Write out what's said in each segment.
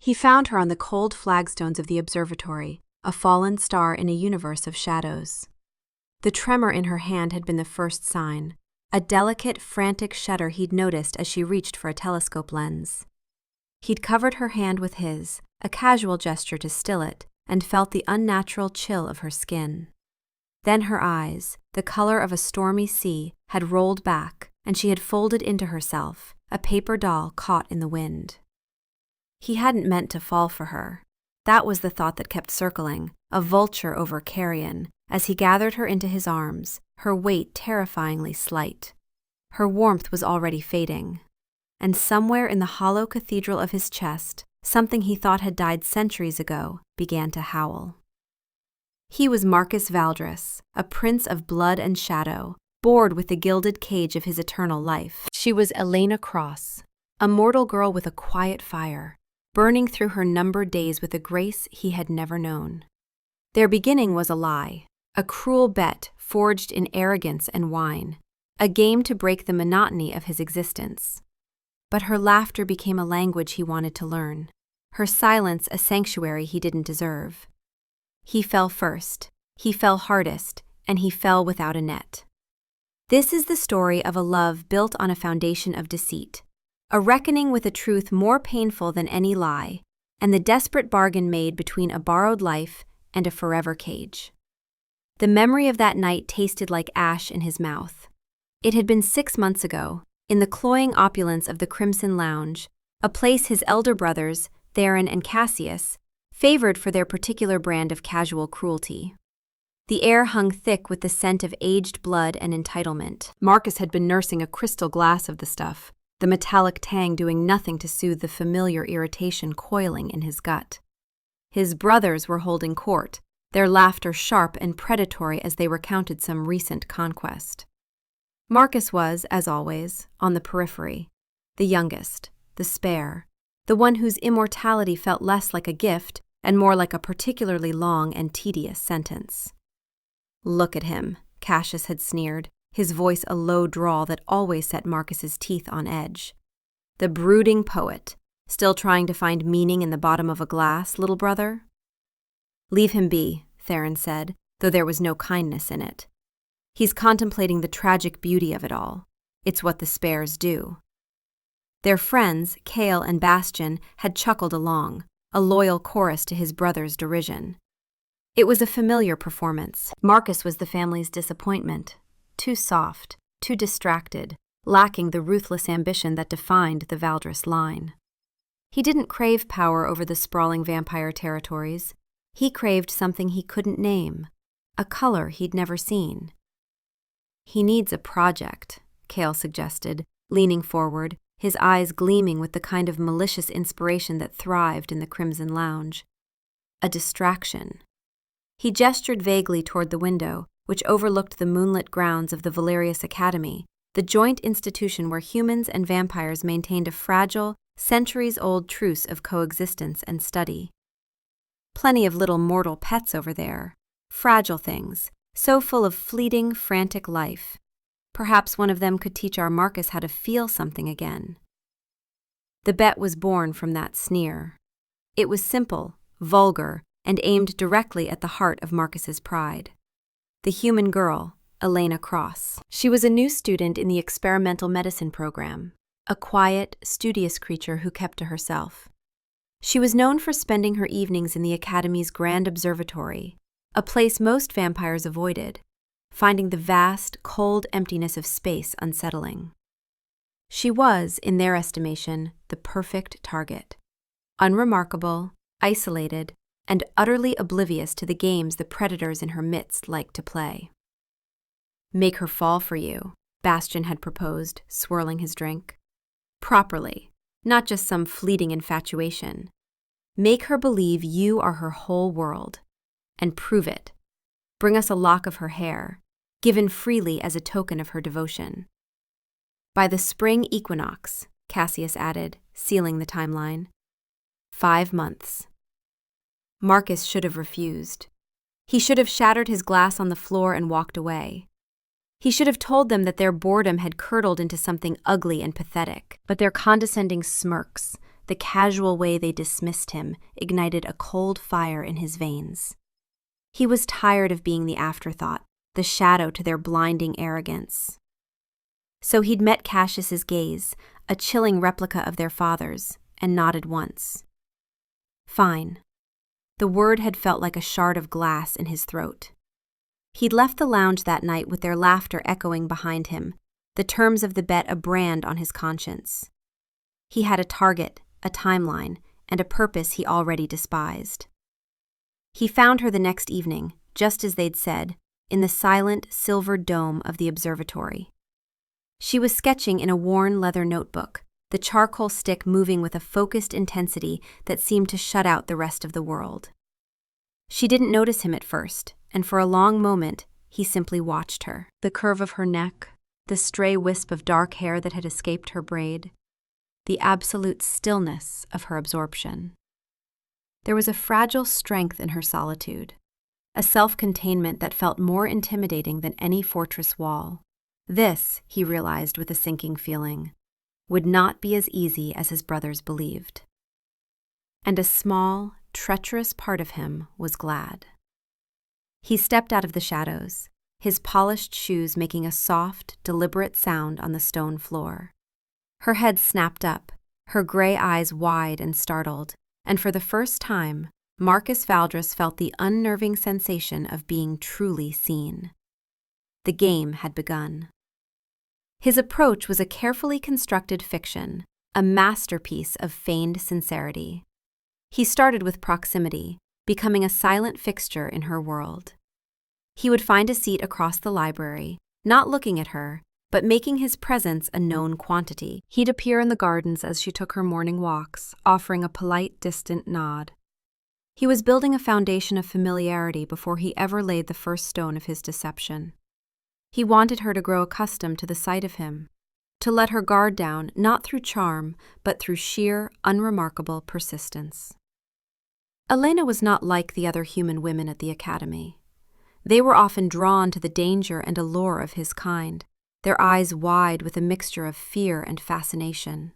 He found her on the cold flagstones of the observatory, a fallen star in a universe of shadows. The tremor in her hand had been the first sign, a delicate, frantic shudder he'd noticed as she reached for a telescope lens. He'd covered her hand with his, a casual gesture to still it, and felt the unnatural chill of her skin. Then her eyes, the color of a stormy sea, had rolled back, and she had folded into herself, a paper doll caught in the wind. He hadn't meant to fall for her. That was the thought that kept circling, a vulture over carrion, as he gathered her into his arms, her weight terrifyingly slight. Her warmth was already fading. And somewhere in the hollow cathedral of his chest, something he thought had died centuries ago began to howl. He was Marcus Valdres, a prince of blood and shadow, bored with the gilded cage of his eternal life. She was Elena Cross, a mortal girl with a quiet fire, burning through her numbered days with a grace he had never known. Their beginning was a lie, a cruel bet forged in arrogance and wine, a game to break the monotony of his existence. But her laughter became a language he wanted to learn, her silence a sanctuary he didn't deserve. He fell first, he fell hardest, and he fell without a net. This is the story of a love built on a foundation of deceit, a reckoning with a truth more painful than any lie, and the desperate bargain made between a borrowed life and a forever cage. The memory of that night tasted like ash in his mouth. It had been 6 months ago, in the cloying opulence of the Crimson Lounge, a place his elder brothers, Theron and Cassius, favored for their particular brand of casual cruelty. The air hung thick with the scent of aged blood and entitlement. Marcus had been nursing a crystal glass of the stuff, the metallic tang doing nothing to soothe the familiar irritation coiling in his gut. His brothers were holding court, their laughter sharp and predatory as they recounted some recent conquest. Marcus was, as always, on the periphery, the youngest, the spare, the one whose immortality felt less like a gift and more like a particularly long and tedious sentence. "Look at him," Cassius had sneered, his voice a low drawl that always set Marcus's teeth on edge. "The brooding poet, still trying to find meaning in the bottom of a glass, little brother?" "Leave him be," Theron said, though there was no kindness in it. "He's contemplating the tragic beauty of it all. It's what the spares do." Their friends, Cale and Bastion, had chuckled along, a loyal chorus to his brother's derision. It was a familiar performance. Marcus was the family's disappointment, too soft, too distracted, lacking the ruthless ambition that defined the Valdres line. He didn't crave power over the sprawling vampire territories. He craved something he couldn't name, a color he'd never seen. "He needs a project," Cale suggested, leaning forward, his eyes gleaming with the kind of malicious inspiration that thrived in the Crimson Lounge. "A distraction." He gestured vaguely toward the window, which overlooked the moonlit grounds of the Valerius Academy, the joint institution where humans and vampires maintained a fragile, centuries-old truce of coexistence and study. Plenty of little mortal pets over there, fragile things, so full of fleeting, frantic life. Perhaps one of them could teach our Marcus how to feel something again. The bet was born from that sneer. It was simple, vulgar, and aimed directly at the heart of Marcus's pride. The human girl, Elena Cross. She was a new student in the experimental medicine program, a quiet, studious creature who kept to herself. She was known for spending her evenings in the Academy's grand observatory, a place most vampires avoided, finding the vast, cold emptiness of space unsettling. She was, in their estimation, the perfect target. Unremarkable, isolated, and utterly oblivious to the games the predators in her midst liked to play. "Make her fall for you," Bastion had proposed, swirling his drink. "Properly, not just some fleeting infatuation. Make her believe you are her whole world. And prove it. Bring us a lock of her hair, given freely as a token of her devotion. By the spring equinox," Cassius added, sealing the timeline. 5 months. Marcus should have refused. He should have shattered his glass on the floor and walked away. He should have told them that their boredom had curdled into something ugly and pathetic, but their condescending smirks, The casual way they dismissed him ignited a cold fire in his veins. He was tired of being the afterthought, the shadow to their blinding arrogance. So he'd met Cassius's gaze, a chilling replica of their father's, and nodded once. Fine. The word had felt like a shard of glass in his throat. He'd left the lounge that night with their laughter echoing behind him, the terms of the bet a brand on his conscience. He had a target, a timeline, and a purpose he already despised. He found her the next evening, just as they'd said, in the silent, silvered dome of the observatory. She was sketching in a worn leather notebook, the charcoal stick moving with a focused intensity that seemed to shut out the rest of the world. She didn't notice him at first, and for a long moment, he simply watched her. The curve of her neck, the stray wisp of dark hair that had escaped her braid, the absolute stillness of her absorption. There was a fragile strength in her solitude, a self-containment that felt more intimidating than any fortress wall. This, he realized with a sinking feeling, would not be as easy as his brothers believed. And a small, treacherous part of him was glad. He stepped out of the shadows, his polished shoes making a soft, deliberate sound on the stone floor. Her head snapped up, her gray eyes wide and startled, and for the first time, Marcus Valdres felt the unnerving sensation of being truly seen. The game had begun. His approach was a carefully constructed fiction, a masterpiece of feigned sincerity. He started with proximity, becoming a silent fixture in her world. He would find a seat across the library, not looking at her, but making his presence a known quantity. He'd appear in the gardens as she took her morning walks, offering a polite, distant nod. He was building a foundation of familiarity before he ever laid the first stone of his deception. He wanted her to grow accustomed to the sight of him, to let her guard down not through charm, but through sheer, unremarkable persistence. Elena was not like the other human women at the academy. They were often drawn to the danger and allure of his kind, their eyes wide with a mixture of fear and fascination.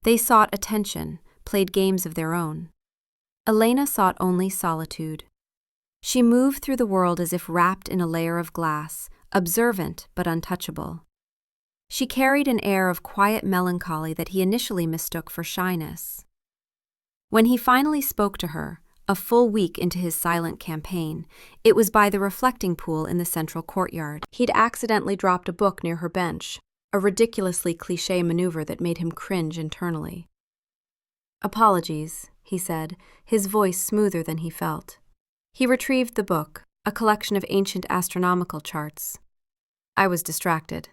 They sought attention, played games of their own. Elena sought only solitude. She moved through the world as if wrapped in a layer of glass, observant but untouchable. She carried an air of quiet melancholy that he initially mistook for shyness. When he finally spoke to her, a full week into his silent campaign, it was by the reflecting pool in the central courtyard. He'd accidentally dropped a book near her bench, a ridiculously cliché maneuver that made him cringe internally. "Apologies," he said, his voice smoother than he felt. He retrieved the book, a collection of ancient astronomical charts. "I was distracted."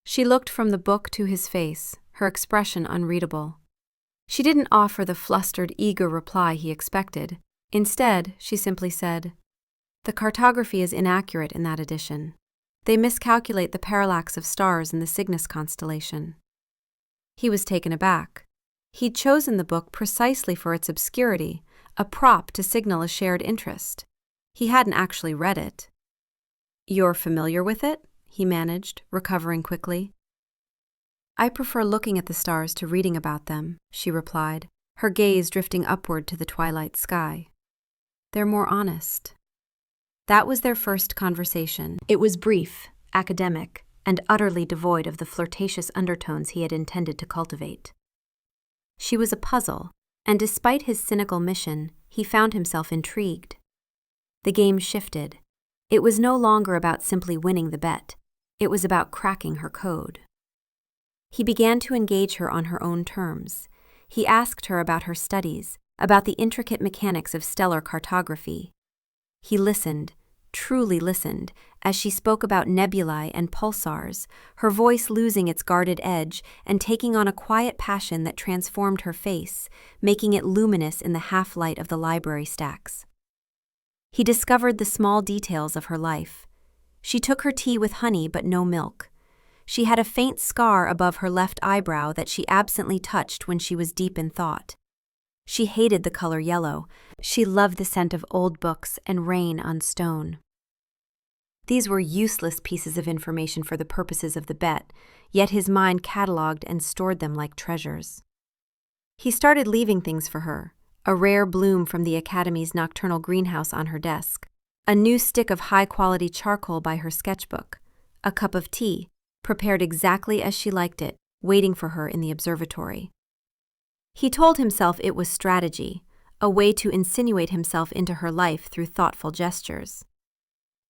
She looked from the book to his face, her expression unreadable. She didn't offer the flustered, eager reply he expected. Instead, she simply said, "The cartography is inaccurate in that edition. They miscalculate the parallax of stars in the Cygnus constellation." He was taken aback. He'd chosen the book precisely for its obscurity, a prop to signal a shared interest. He hadn't actually read it. "You're familiar with it?" he managed, recovering quickly. "I prefer looking at the stars to reading about them," she replied, her gaze drifting upward to the twilight sky. "They're more honest." That was their first conversation. It was brief, academic, and utterly devoid of the flirtatious undertones he had intended to cultivate. She was a puzzle, and despite his cynical mission, he found himself intrigued. The game shifted. It was no longer about simply winning the bet. It was about cracking her code. He began to engage her on her own terms. He asked her about her studies, about the intricate mechanics of stellar cartography. He listened, truly listened, as she spoke about nebulae and pulsars, her voice losing its guarded edge and taking on a quiet passion that transformed her face, making it luminous in the half-light of the library stacks. He discovered the small details of her life. She took her tea with honey but no milk. She had a faint scar above her left eyebrow that she absently touched when she was deep in thought. She hated the color yellow. She loved the scent of old books and rain on stone. These were useless pieces of information for the purposes of the bet, yet his mind catalogued and stored them like treasures. He started leaving things for her, a rare bloom from the Academy's nocturnal greenhouse on her desk, a new stick of high-quality charcoal by her sketchbook, a cup of tea, prepared exactly as she liked it, waiting for her in the observatory. He told himself it was strategy, a way to insinuate himself into her life through thoughtful gestures.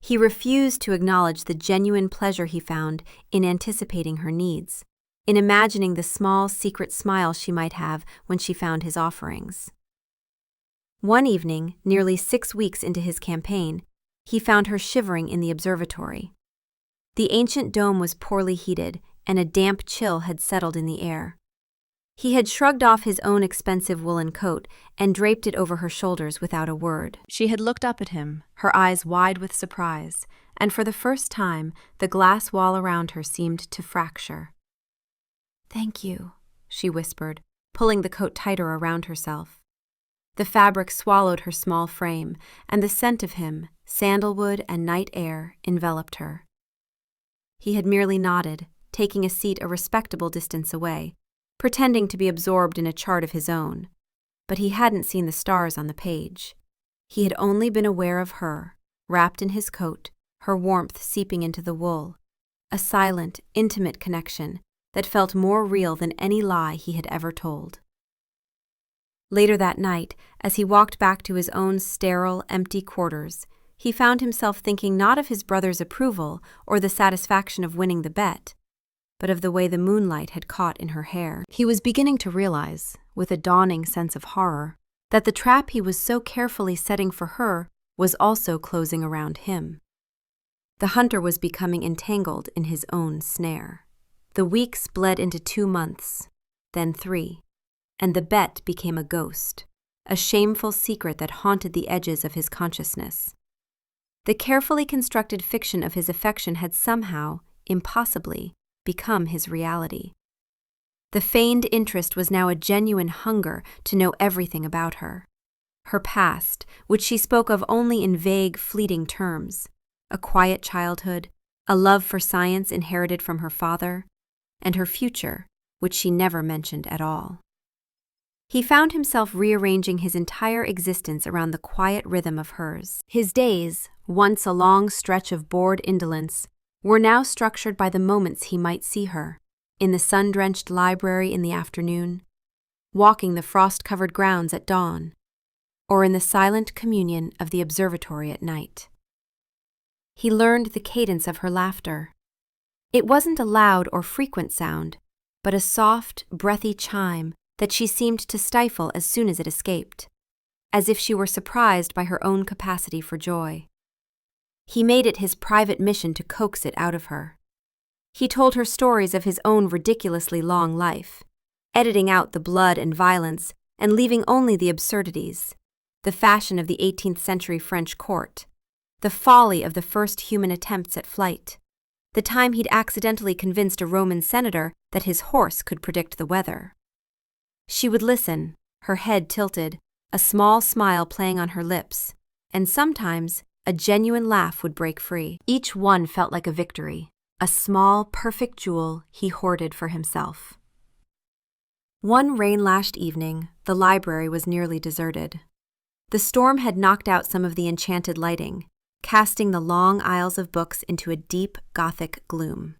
He refused to acknowledge the genuine pleasure he found in anticipating her needs, in imagining the small secret smile she might have when she found his offerings. One evening, nearly 6 weeks into his campaign, he found her shivering in the observatory. The ancient dome was poorly heated, and a damp chill had settled in the air. He had shrugged off his own expensive woolen coat and draped it over her shoulders without a word. She had looked up at him, her eyes wide with surprise, and for the first time, the glass wall around her seemed to fracture. "Thank you," she whispered, pulling the coat tighter around herself. The fabric swallowed her small frame, and the scent of him, sandalwood and night air, enveloped her. He had merely nodded, taking a seat a respectable distance away, pretending to be absorbed in a chart of his own. But he hadn't seen the stars on the page. He had only been aware of her, wrapped in his coat, her warmth seeping into the wool, a silent, intimate connection that felt more real than any lie he had ever told. Later that night, as he walked back to his own sterile, empty quarters, he found himself thinking not of his brother's approval or the satisfaction of winning the bet, but of the way the moonlight had caught in her hair. He was beginning to realize, with a dawning sense of horror, that the trap he was so carefully setting for her was also closing around him. The hunter was becoming entangled in his own snare. The weeks bled into 2 months, then 3, and the bet became a ghost, a shameful secret that haunted the edges of his consciousness. The carefully constructed fiction of his affection had somehow, impossibly, become his reality. The feigned interest was now a genuine hunger to know everything about her. Her past, which she spoke of only in vague, fleeting terms, a quiet childhood, a love for science inherited from her father, and her future, which she never mentioned at all. He found himself rearranging his entire existence around the quiet rhythm of hers. His days, once a long stretch of bored indolence, were now structured by the moments he might see her, in the sun-drenched library in the afternoon, walking the frost-covered grounds at dawn, or in the silent communion of the observatory at night. He learned the cadence of her laughter. It wasn't a loud or frequent sound, but a soft, breathy chime that she seemed to stifle as soon as it escaped, as if she were surprised by her own capacity for joy. He made it his private mission to coax it out of her. He told her stories of his own ridiculously long life, editing out the blood and violence and leaving only the absurdities, the fashion of the 18th century French court, the folly of the first human attempts at flight, the time he'd accidentally convinced a Roman senator that his horse could predict the weather. She would listen, her head tilted, a small smile playing on her lips, and sometimes a genuine laugh would break free. Each one felt like a victory, a small, perfect jewel he hoarded for himself. One rain-lashed evening, the library was nearly deserted. The storm had knocked out some of the enchanted lighting, casting the long aisles of books into a deep, Gothic gloom.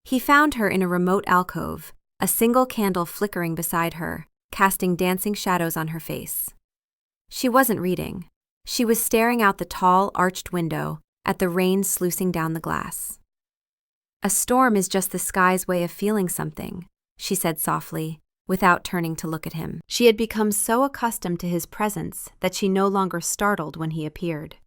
He found her in a remote alcove, a single candle flickering beside her, casting dancing shadows on her face. She wasn't reading. She was staring out the tall, arched window at the rain sluicing down the glass. "A storm is just the sky's way of feeling something," she said softly, without turning to look at him. She had become so accustomed to his presence that she no longer startled when he appeared.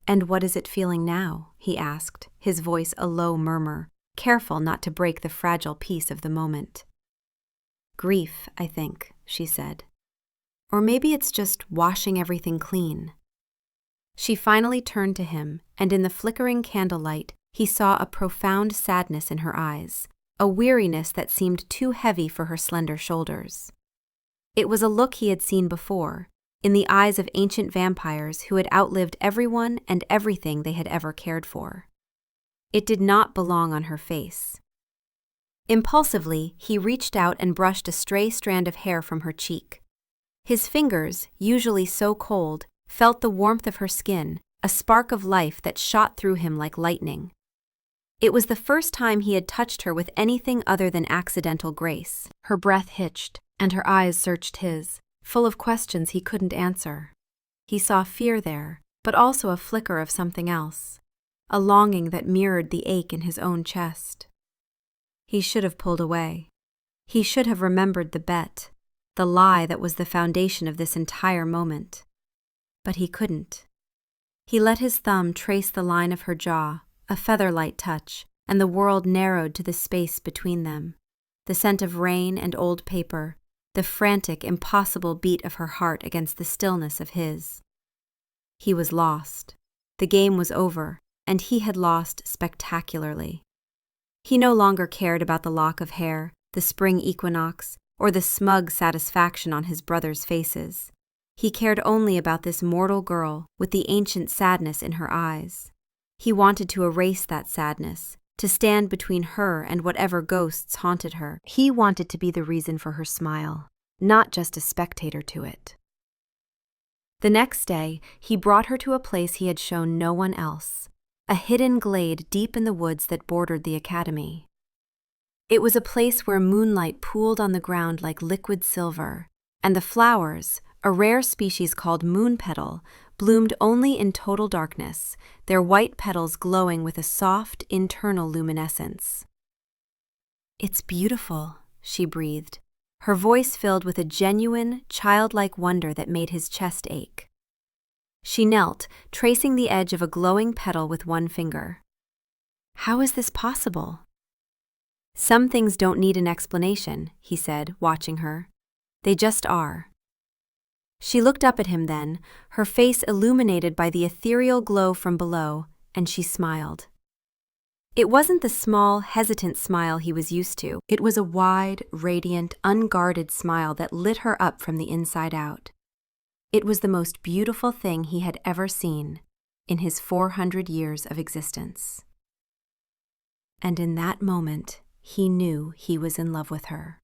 "And what is it feeling now?" he asked, his voice a low murmur, careful not to break the fragile peace of the moment. "Grief, I think," she said. "Or maybe it's just washing everything clean." She finally turned to him, and in the flickering candlelight, he saw a profound sadness in her eyes, a weariness that seemed too heavy for her slender shoulders. It was a look he had seen before, in the eyes of ancient vampires who had outlived everyone and everything they had ever cared for. It did not belong on her face. Impulsively, he reached out and brushed a stray strand of hair from her cheek. His fingers, usually so cold, felt the warmth of her skin, a spark of life that shot through him like lightning. It was the first time he had touched her with anything other than accidental grace. Her breath hitched, and her eyes searched his, full of questions he couldn't answer. He saw fear there, but also a flicker of something else, a longing that mirrored the ache in his own chest. He should have pulled away. He should have remembered the bet, the lie that was the foundation of this entire moment. But he couldn't. He let his thumb trace the line of her jaw, a feather-light touch, and the world narrowed to the space between them. The scent of rain and old paper, the frantic, impossible beat of her heart against the stillness of his. He was lost. The game was over, and he had lost spectacularly. He no longer cared about the lock of hair, the spring equinox, or the smug satisfaction on his brothers' faces. He cared only about this mortal girl with the ancient sadness in her eyes. He wanted to erase that sadness, to stand between her and whatever ghosts haunted her. He wanted to be the reason for her smile, not just a spectator to it. The next day, he brought her to a place he had shown no one else, a hidden glade deep in the woods that bordered the academy. It was a place where moonlight pooled on the ground like liquid silver, and the flowers, a rare species called moon petal, bloomed only in total darkness, their white petals glowing with a soft, internal luminescence. "It's beautiful," she breathed, her voice filled with a genuine, childlike wonder that made his chest ache. She knelt, tracing the edge of a glowing petal with one finger. "How is this possible?" "Some things don't need an explanation," he said, watching her. "They just are." She looked up at him then, her face illuminated by the ethereal glow from below, and she smiled. It wasn't the small, hesitant smile he was used to. It was a wide, radiant, unguarded smile that lit her up from the inside out. It was the most beautiful thing he had ever seen in his 400 years of existence. And in that moment, he knew he was in love with her.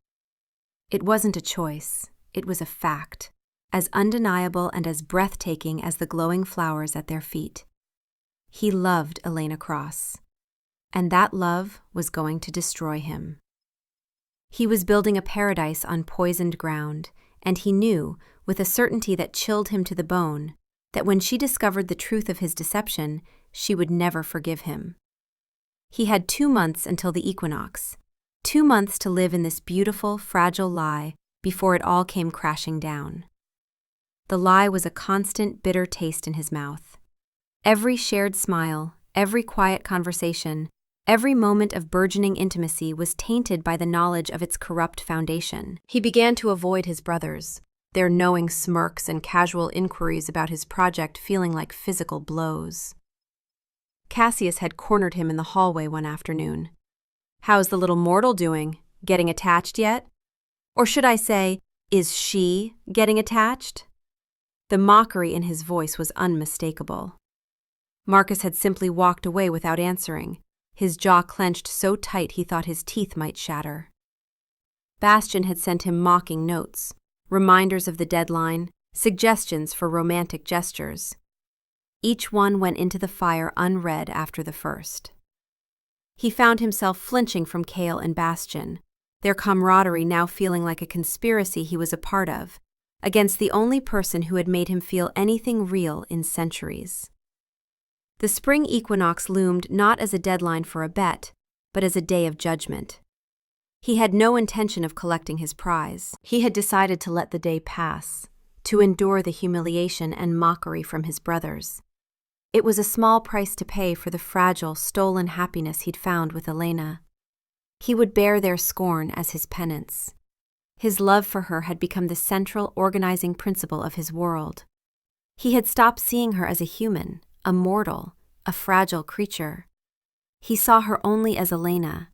It wasn't a choice, it was a fact, as undeniable and as breathtaking as the glowing flowers at their feet. He loved Elena Cross, and that love was going to destroy him. He was building a paradise on poisoned ground, and he knew, with a certainty that chilled him to the bone, that when she discovered the truth of his deception, she would never forgive him. He had 2 months until the equinox, 2 months to live in this beautiful, fragile lie before it all came crashing down. The lie was a constant, bitter taste in his mouth. Every shared smile, every quiet conversation, every moment of burgeoning intimacy was tainted by the knowledge of its corrupt foundation. He began to avoid his brothers, their knowing smirks and casual inquiries about his project feeling like physical blows. Cassius had cornered him in the hallway one afternoon. "How's the little mortal doing? Getting attached yet? Or should I say, is she getting attached?" The mockery in his voice was unmistakable. Marcus had simply walked away without answering, his jaw clenched so tight he thought his teeth might shatter. Bastian had sent him mocking notes, reminders of the deadline, suggestions for romantic gestures. Each one went into the fire unread after the first. He found himself flinching from Kale and Bastian, their camaraderie now feeling like a conspiracy he was a part of, against the only person who had made him feel anything real in centuries. The spring equinox loomed not as a deadline for a bet, but as a day of judgment. He had no intention of collecting his prize. He had decided to let the day pass, to endure the humiliation and mockery from his brothers. It was a small price to pay for the fragile, stolen happiness he'd found with Elena. He would bear their scorn as his penance. His love for her had become the central organizing principle of his world. He had stopped seeing her as a human, a mortal, a fragile creature. He saw her only as Elena.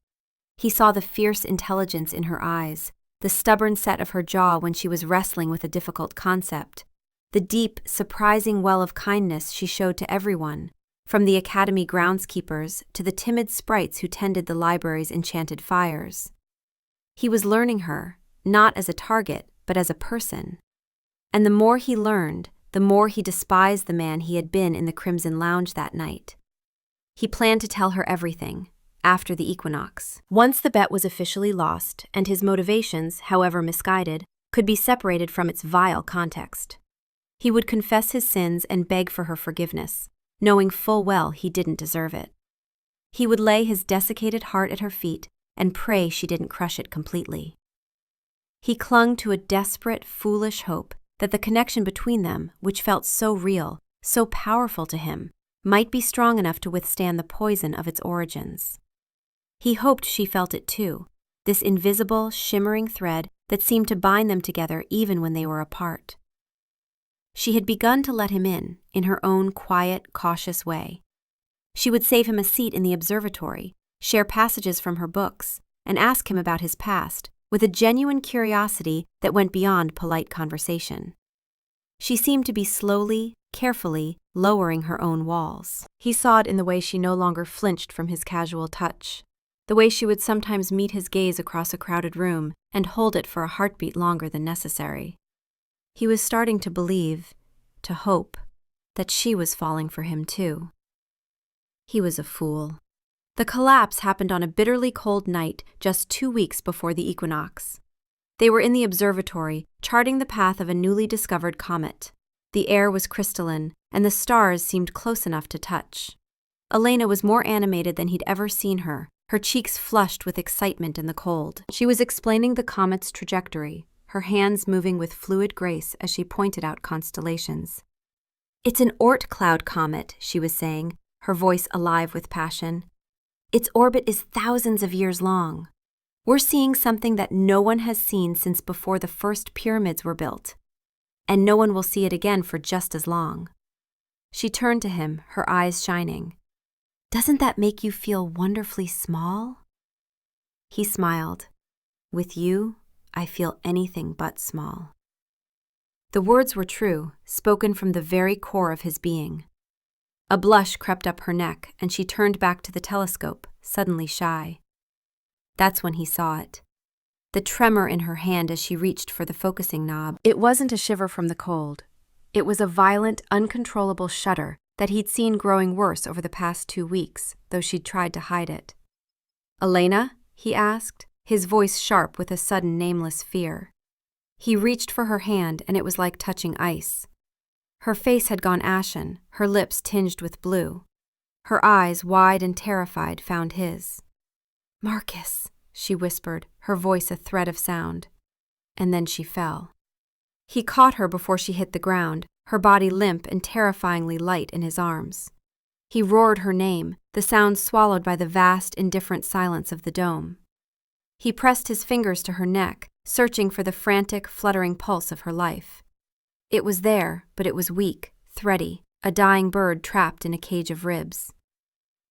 He saw the fierce intelligence in her eyes, the stubborn set of her jaw when she was wrestling with a difficult concept, the deep, surprising well of kindness she showed to everyone, from the academy groundskeepers to the timid sprites who tended the library's enchanted fires. He was learning her, not as a target, but as a person. And the more he learned, the more he despised the man he had been in the Crimson Lounge that night. He planned to tell her everything, after the equinox. Once the bet was officially lost, and his motivations, however misguided, could be separated from its vile context. He would confess his sins and beg for her forgiveness, knowing full well he didn't deserve it. He would lay his desiccated heart at her feet and pray she didn't crush it completely. He clung to a desperate, foolish hope that the connection between them, which felt so real, so powerful to him, might be strong enough to withstand the poison of its origins. He hoped she felt it too, this invisible, shimmering thread that seemed to bind them together even when they were apart. She had begun to let him in her own quiet, cautious way. She would save him a seat in the observatory, share passages from her books, and ask him about his past, with a genuine curiosity that went beyond polite conversation. She seemed to be slowly, carefully lowering her own walls. He saw it in the way she no longer flinched from his casual touch, the way she would sometimes meet his gaze across a crowded room and hold it for a heartbeat longer than necessary. He was starting to believe, to hope, that she was falling for him too. He was a fool. The collapse happened on a bitterly cold night just 2 weeks before the equinox. They were in the observatory, charting the path of a newly discovered comet. The air was crystalline, and the stars seemed close enough to touch. Elena was more animated than he'd ever seen her, her cheeks flushed with excitement in the cold. She was explaining the comet's trajectory, her hands moving with fluid grace as she pointed out constellations. "It's an Oort cloud comet," she was saying, her voice alive with passion. "Its orbit is thousands of years long. We're seeing something that no one has seen since before the first pyramids were built, and no one will see it again for just as long." She turned to him, her eyes shining. "Doesn't that make you feel wonderfully small?" He smiled. "With you, I feel anything but small." The words were true, spoken from the very core of his being. A blush crept up her neck, and she turned back to the telescope, suddenly shy. That's when he saw it. The tremor in her hand as she reached for the focusing knob. It wasn't a shiver from the cold. It was a violent, uncontrollable shudder that he'd seen growing worse over the past 2 weeks, though she'd tried to hide it. "Elena?" he asked, his voice sharp with a sudden nameless fear. He reached for her hand, and it was like touching ice. Her face had gone ashen, her lips tinged with blue. Her eyes, wide and terrified, found his. "Marcus," she whispered, her voice a thread of sound. And then she fell. He caught her before she hit the ground, her body limp and terrifyingly light in his arms. He roared her name, the sound swallowed by the vast, indifferent silence of the dome. He pressed his fingers to her neck, searching for the frantic, fluttering pulse of her life. It was there, but it was weak, thready, a dying bird trapped in a cage of ribs.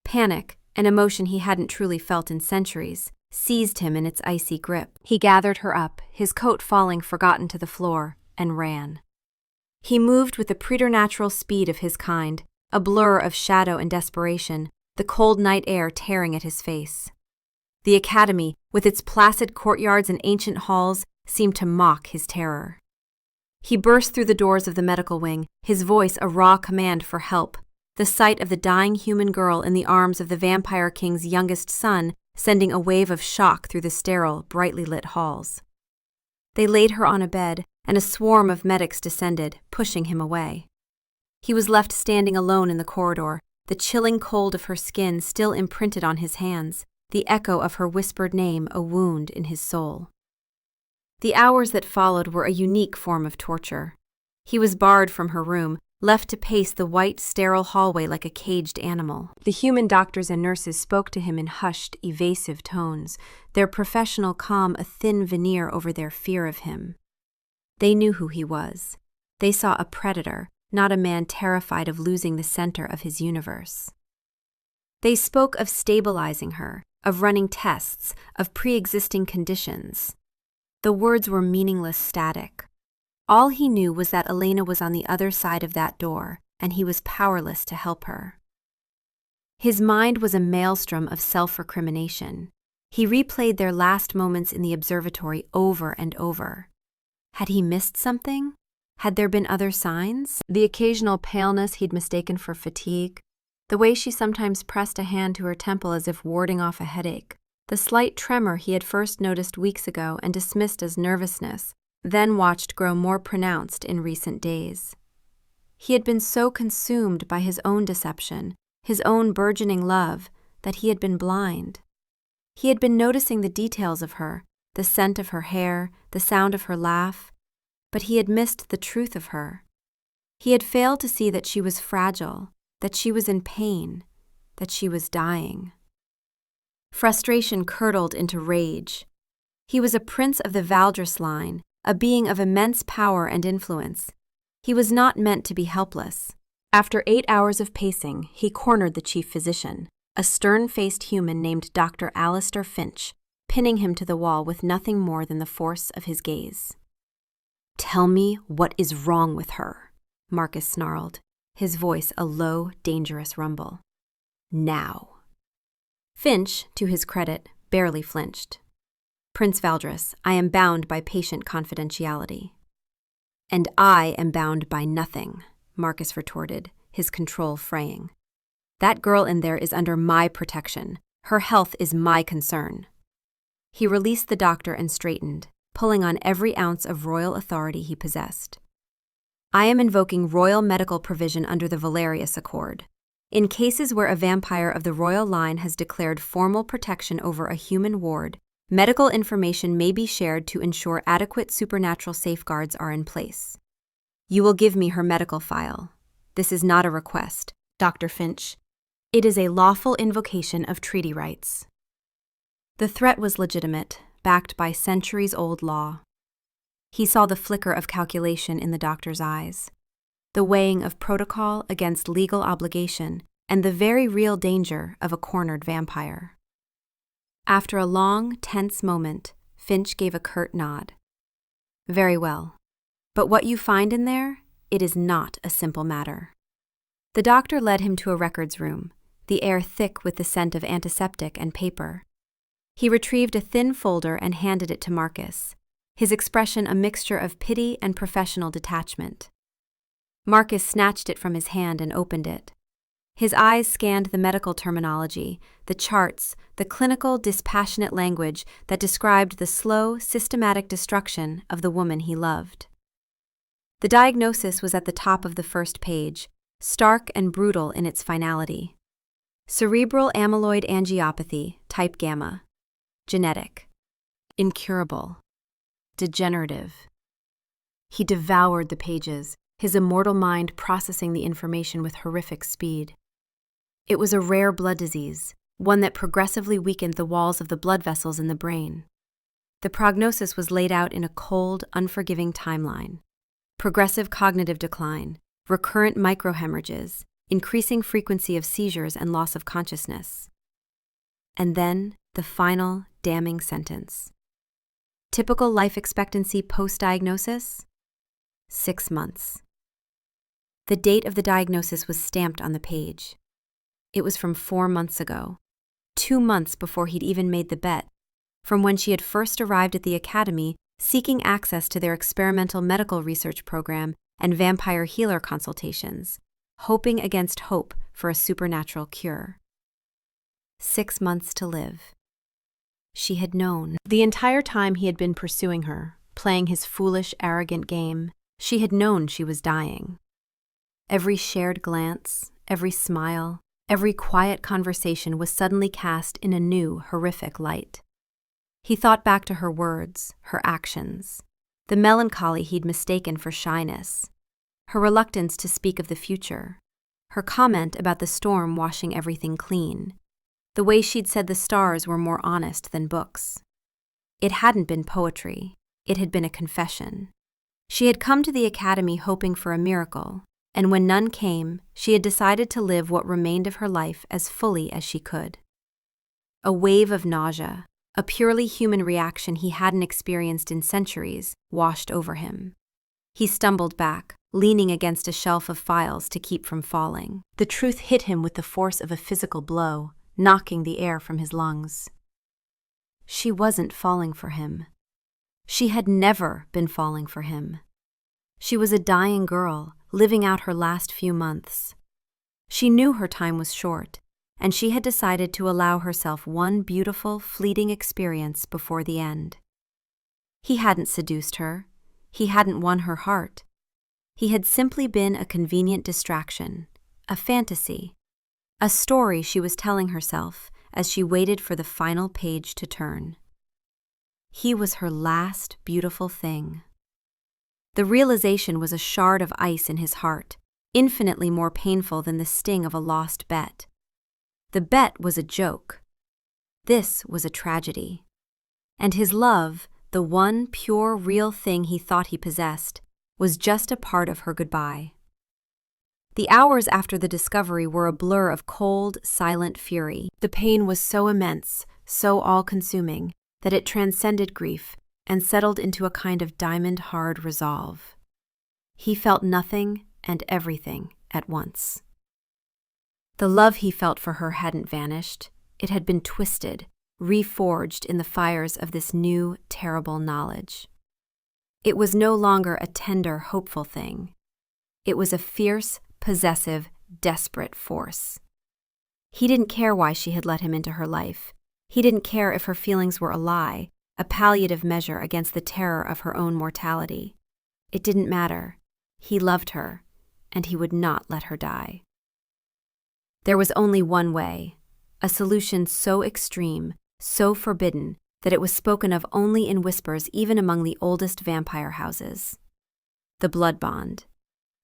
Panic, an emotion he hadn't truly felt in centuries, seized him in its icy grip. He gathered her up, his coat falling forgotten to the floor, and ran. He moved with the preternatural speed of his kind, a blur of shadow and desperation, the cold night air tearing at his face. The academy, with its placid courtyards and ancient halls, seemed to mock his terror. He burst through the doors of the medical wing, his voice a raw command for help, the sight of the dying human girl in the arms of the Vampire King's youngest son sending a wave of shock through the sterile, brightly lit halls. They laid her on a bed, and a swarm of medics descended, pushing him away. He was left standing alone in the corridor, the chilling cold of her skin still imprinted on his hands, the echo of her whispered name a wound in his soul. The hours that followed were a unique form of torture. He was barred from her room, left to pace the white, sterile hallway like a caged animal. The human doctors and nurses spoke to him in hushed, evasive tones, their professional calm a thin veneer over their fear of him. They knew who he was. They saw a predator, not a man terrified of losing the center of his universe. They spoke of stabilizing her, of running tests, of pre-existing conditions. The words were meaningless static. All he knew was that Elena was on the other side of that door, and he was powerless to help her. His mind was a maelstrom of self-recrimination. He replayed their last moments in the observatory over and over. Had he missed something? Had there been other signs? The occasional paleness he'd mistaken for fatigue, the way she sometimes pressed a hand to her temple as if warding off a headache, the slight tremor he had first noticed weeks ago and dismissed as nervousness, then watched grow more pronounced in recent days. He had been so consumed by his own deception, his own burgeoning love, that he had been blind. He had been noticing the details of her, the scent of her hair, the sound of her laugh, but he had missed the truth of her. He had failed to see that she was fragile, that she was in pain, that she was dying. Frustration curdled into rage. He was a prince of the Valdres line, a being of immense power and influence. He was not meant to be helpless. After 8 hours of pacing, he cornered the chief physician, a stern-faced human named Dr. Alistair Finch, pinning him to the wall with nothing more than the force of his gaze. "Tell me what is wrong with her," Marcus snarled, his voice a low, dangerous rumble. "Now." Finch, to his credit, barely flinched. "Prince Valdres, I am bound by patient confidentiality." "And I am bound by nothing," Marcus retorted, his control fraying. "That girl in there is under my protection. Her health is my concern." He released the doctor and straightened, pulling on every ounce of royal authority he possessed. "I am invoking royal medical provision under the Valerius Accord. In cases where a vampire of the royal line has declared formal protection over a human ward, medical information may be shared to ensure adequate supernatural safeguards are in place. You will give me her medical file. This is not a request, Dr. Finch. It is a lawful invocation of treaty rights." The threat was legitimate, backed by centuries-old law. He saw the flicker of calculation in the doctor's eyes, the weighing of protocol against legal obligation, and the very real danger of a cornered vampire. After a long, tense moment, Finch gave a curt nod. "Very well. But what you find in there, it is not a simple matter." The doctor led him to a records room, the air thick with the scent of antiseptic and paper. He retrieved a thin folder and handed it to Marcus, his expression a mixture of pity and professional detachment. Marcus snatched it from his hand and opened it. His eyes scanned the medical terminology, the charts, the clinical, dispassionate language that described the slow, systematic destruction of the woman he loved. The diagnosis was at the top of the first page, stark and brutal in its finality. Cerebral amyloid angiopathy, type gamma. Genetic. Incurable. Degenerative. He devoured the pages, his immortal mind processing the information with horrific speed. It was a rare blood disease, one that progressively weakened the walls of the blood vessels in the brain. The prognosis was laid out in a cold, unforgiving timeline. Progressive cognitive decline, recurrent microhemorrhages, increasing frequency of seizures and loss of consciousness. And then the final, damning sentence. Typical life expectancy post-diagnosis? 6 months. The date of the diagnosis was stamped on the page. It was from 4 months ago, 2 months before he'd even made the bet, from when she had first arrived at the academy seeking access to their experimental medical research program and vampire healer consultations, hoping against hope for a supernatural cure. 6 months to live. She had known. The entire time he had been pursuing her, playing his foolish, arrogant game, she had known she was dying. Every shared glance, every smile, every quiet conversation was suddenly cast in a new, horrific light. He thought back to her words, her actions, the melancholy he'd mistaken for shyness, her reluctance to speak of the future, her comment about the storm washing everything clean, the way she'd said the stars were more honest than books. It hadn't been poetry, it had been a confession. She had come to the academy hoping for a miracle, and when none came, she had decided to live what remained of her life as fully as she could. A wave of nausea, a purely human reaction he hadn't experienced in centuries, washed over him. He stumbled back, leaning against a shelf of files to keep from falling. The truth hit him with the force of a physical blow, knocking the air from his lungs. she wasn't falling for him. She had never been falling for him. She was a dying girl, living out her last few months. She knew her time was short, and she had decided to allow herself one beautiful, fleeting experience before the end. He hadn't seduced her. He hadn't won her heart. He had simply been a convenient distraction, a fantasy, a story she was telling herself as she waited for the final page to turn. He was her last beautiful thing. The realization was a shard of ice in his heart, infinitely more painful than the sting of a lost bet. The bet was a joke. This was a tragedy. And his love, the one pure, real thing he thought he possessed, was just a part of her goodbye. The hours after the discovery were a blur of cold, silent fury. The pain was so immense, so all-consuming, that it transcended grief and settled into a kind of diamond-hard resolve. He felt nothing and everything at once. The love he felt for her hadn't vanished. It had been twisted, reforged in the fires of this new, terrible knowledge. It was no longer a tender, hopeful thing. It was a fierce, possessive, desperate force. He didn't care why she had let him into her life. He didn't care if her feelings were a lie, a palliative measure against the terror of her own mortality. It didn't matter. He loved her, and he would not let her die. There was only one way, a solution so extreme, so forbidden, that it was spoken of only in whispers even among the oldest vampire houses. The blood bond.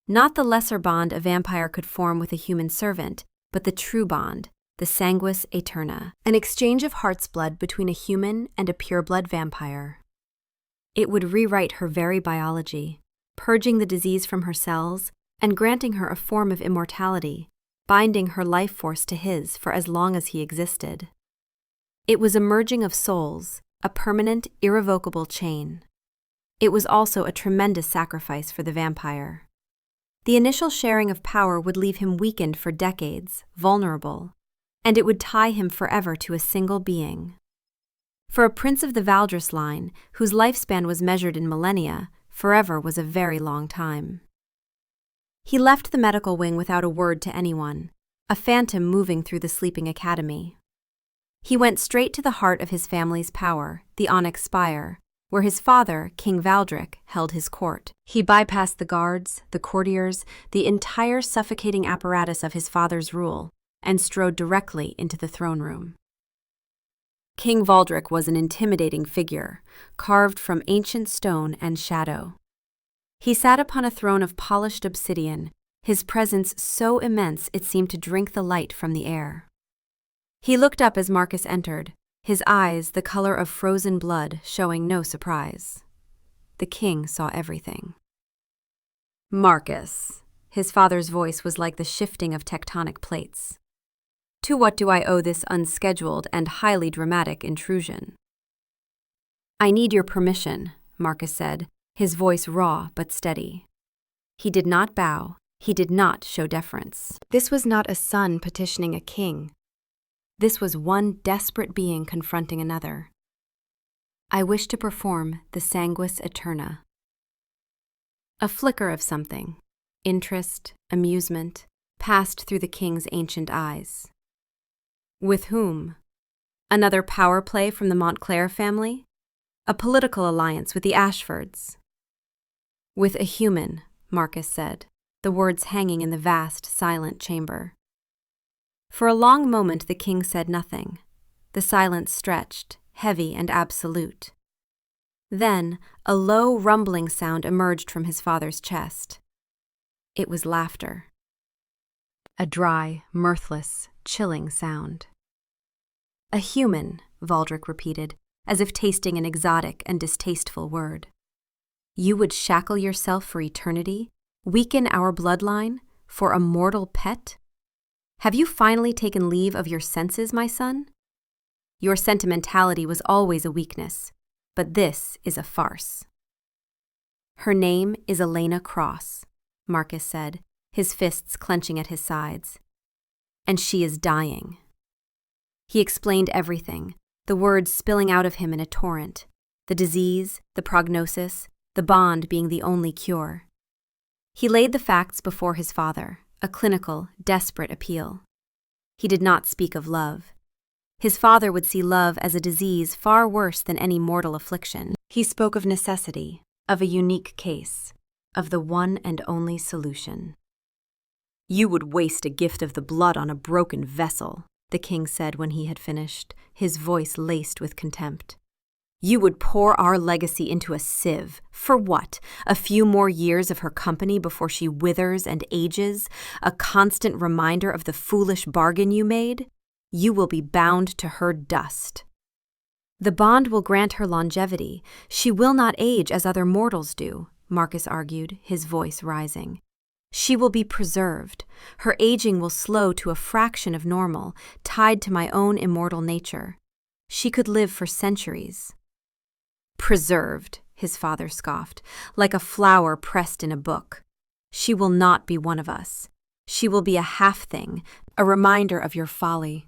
Not the lesser bond a vampire could form with a human servant, but the true bond, the sanguis aeterna, an exchange of heart's blood between a human and a pure-blood vampire. It would rewrite her very biology, purging the disease from her cells and granting her a form of immortality, binding her life force to his for as long as he existed. It was a merging of souls, a permanent, irrevocable chain. It was also a tremendous sacrifice for the vampire. The initial sharing of power would leave him weakened for decades, vulnerable, and it would tie him forever to a single being. For a prince of the Valdres line, whose lifespan was measured in millennia, forever was a very long time. He left the medical wing without a word to anyone, a phantom moving through the sleeping academy. He went straight to the heart of his family's power, the Onyx Spire, where his father, King Valdric, held his court. He bypassed the guards, the courtiers, the entire suffocating apparatus of his father's rule, and strode directly into the throne room. King Valdric was an intimidating figure, carved from ancient stone and shadow. He sat upon a throne of polished obsidian, his presence so immense it seemed to drink the light from the air. He looked up as Marcus entered, his eyes the color of frozen blood, showing no surprise. The king saw everything. "Marcus," his father's voice was like the shifting of tectonic plates. "To what do I owe this unscheduled and highly dramatic intrusion?" "I need your permission," Marcus said, his voice raw but steady. He did not bow. He did not show deference. This was not a son petitioning a king. This was one desperate being confronting another. "I wish to perform the sanguis aeterna." A flicker of something, interest, amusement, passed through the king's ancient eyes. With whom? Another power play from the Montclair family? A political alliance with the Ashfords? "With a human," Marcus said, the words hanging in the vast, silent chamber. For a long moment the king said nothing. The silence stretched, heavy and absolute. Then a low, rumbling sound emerged from his father's chest. It was laughter. A dry, mirthless, chilling sound. "A human," Valdric repeated, as if tasting an exotic and distasteful word. "You would shackle yourself for eternity, weaken our bloodline, for a mortal pet? Have you finally taken leave of your senses, my son? Your sentimentality was always a weakness, but this is a farce." "Her name is Elena Cross," Marcus said, his fists clenching at his sides. "And she is dying." He explained everything, the words spilling out of him in a torrent, the disease, the prognosis, the bond being the only cure. He laid the facts before his father, a clinical, desperate appeal. He did not speak of love. His father would see love as a disease far worse than any mortal affliction. He spoke of necessity, of a unique case, of the one and only solution. "You would waste a gift of the blood on a broken vessel," the king said when he had finished, his voice laced with contempt. "You would pour our legacy into a sieve. For what? A few more years of her company before she withers and ages? A constant reminder of the foolish bargain you made? You will be bound to her dust." "The bond will grant her longevity. She will not age as other mortals do," Marcus argued, his voice rising. "She will be preserved. Her aging will slow to a fraction of normal, tied to my own immortal nature. She could live for centuries." "Preserved," his father scoffed, "like a flower pressed in a book. She will not be one of us. She will be a half-thing, a reminder of your folly.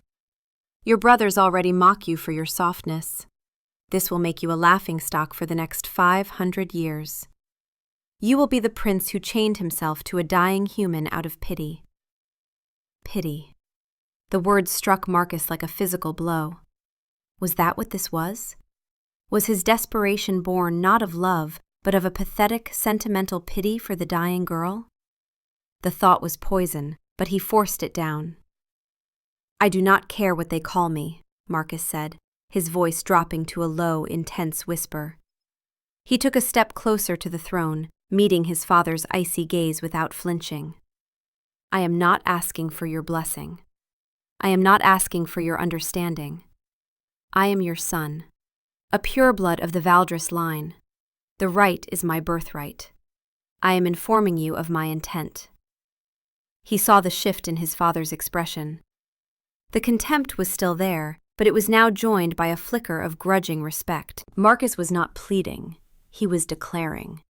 Your brothers already mock you for your softness. This will make you a laughingstock for the next 500 years. You will be the prince who chained himself to a dying human out of pity." Pity. The word struck Marcus like a physical blow. Was that what this was? Was his desperation born not of love, but of a pathetic, sentimental pity for the dying girl? The thought was poison, but he forced it down. "I do not care what they call me," Marcus said, his voice dropping to a low, intense whisper. He took a step closer to the throne, meeting his father's icy gaze without flinching. "I am not asking for your blessing. I am not asking for your understanding. I am your son, a pureblood of the Valdris line. The right is my birthright. I am informing you of my intent." He saw the shift in his father's expression. The contempt was still there, but it was now joined by a flicker of grudging respect. Marcus was not pleading, he was declaring.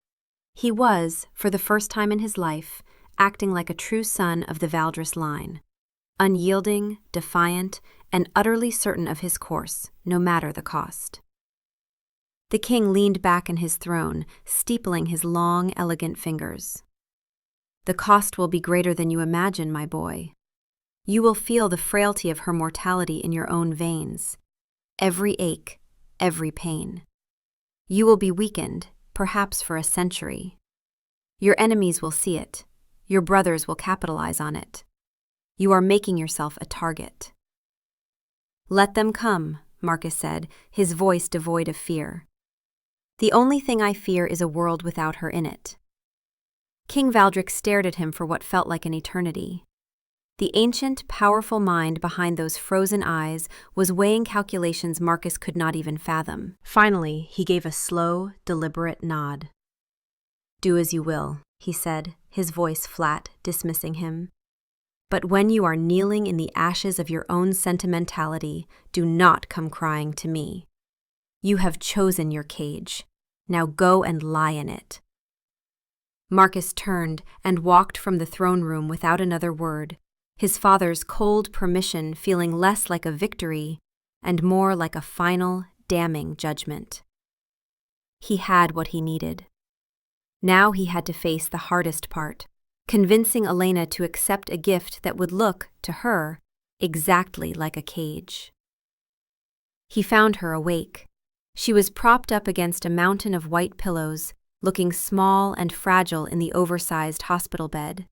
He was, for the first time in his life, acting like a true son of the Valdris line, unyielding, defiant, and utterly certain of his course, no matter the cost. The king leaned back in his throne, steepling his long, elegant fingers. "The cost will be greater than you imagine, my boy. You will feel the frailty of her mortality in your own veins, every ache, every pain. You will be weakened, perhaps for a century. Your enemies will see it. Your brothers will capitalize on it. You are making yourself a target." "Let them come," Marcus said, his voice devoid of fear. "The only thing I fear is a world without her in it." King Valdric stared at him for what felt like an eternity. The ancient, powerful mind behind those frozen eyes was weighing calculations Marcus could not even fathom. Finally, he gave a slow, deliberate nod. "Do as you will," he said, his voice flat, dismissing him. "But when you are kneeling in the ashes of your own sentimentality, do not come crying to me. You have chosen your cage. Now go and lie in it." Marcus turned and walked from the throne room without another word, his father's cold permission feeling less like a victory and more like a final, damning judgment. He had what he needed. Now he had to face the hardest part, convincing Elena to accept a gift that would look, to her, exactly like a cage. He found her awake. She was propped up against a mountain of white pillows, looking small and fragile in the oversized hospital bed.